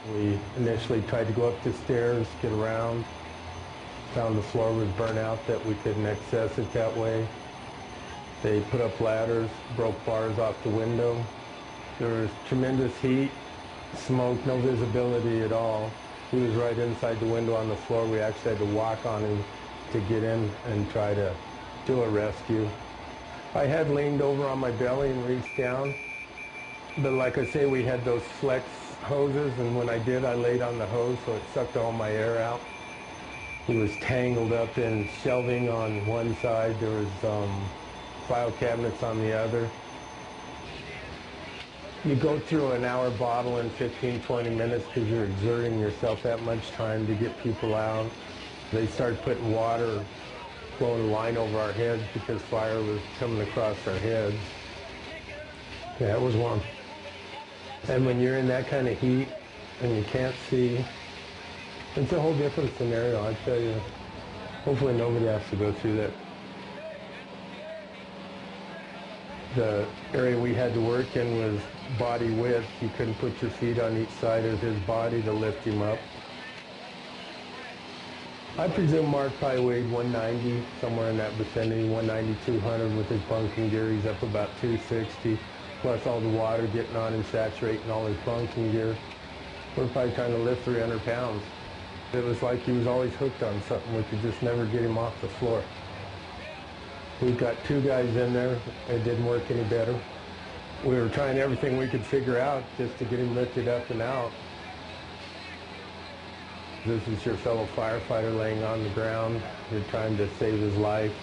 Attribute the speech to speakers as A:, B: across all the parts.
A: We initially tried to go up the stairs, get around, found the floor was burnt out, that we couldn't access it that way. They put up ladders, broke bars off the window. There was tremendous heat, smoke, no visibility at all. He was right inside the window on the floor. We actually had to walk on him to get in and try to do a rescue. I had leaned over on my belly and reached down, but like I say, we had those flex hoses, and when I did, I laid on the hose so it sucked all my air out. He was tangled up in shelving on one side. There was file cabinets on the other. You go through an hour bottle in 15-20 minutes because you're exerting yourself that much time to get people out. They started putting water, blowing a line over our heads because fire was coming across our heads. Yeah, it was warm. And when you're in that kind of heat and you can't see, it's a whole different scenario, I tell you. Hopefully nobody has to go through that. The area we had to work in was body width. You couldn't put your feet on each side of his body to lift him up. I presume Mark probably weighed 190, somewhere in that vicinity, 190, 200 with his bunking gear. He's up about 260, plus all the water getting on and saturating all his bunking gear. We're probably trying to lift 300 pounds. It was like he was always hooked on something. We could just never get him off the floor. We've got two guys in there. It didn't work any better. We were trying everything we could figure out just to get him lifted up and out. This is your fellow firefighter laying on the ground. You're trying to save his life.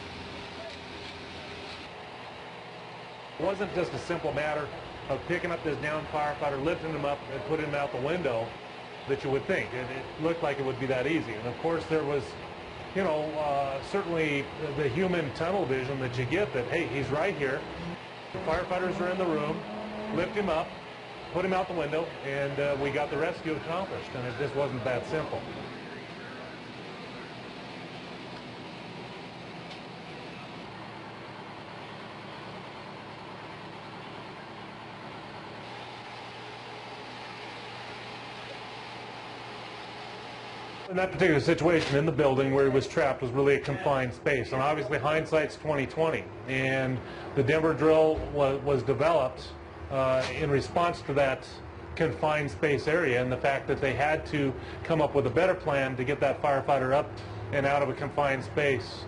B: It wasn't just a simple matter of picking up this downed firefighter, lifting him up, and putting him out the window that you would think. It looked like it would be that easy. And of course there was, you know, certainly the human tunnel vision that you get that, hey, he's right here. The firefighters are in the room, lift him up, put him out the window, and we got the rescue accomplished. And it just wasn't that simple. In that particular situation in the building where he was trapped was really a confined space, and obviously hindsight's 20/20. And the Denver drill was developed in response to that confined space area, and the fact that they had to come up with a better plan to get that firefighter up and out of a confined space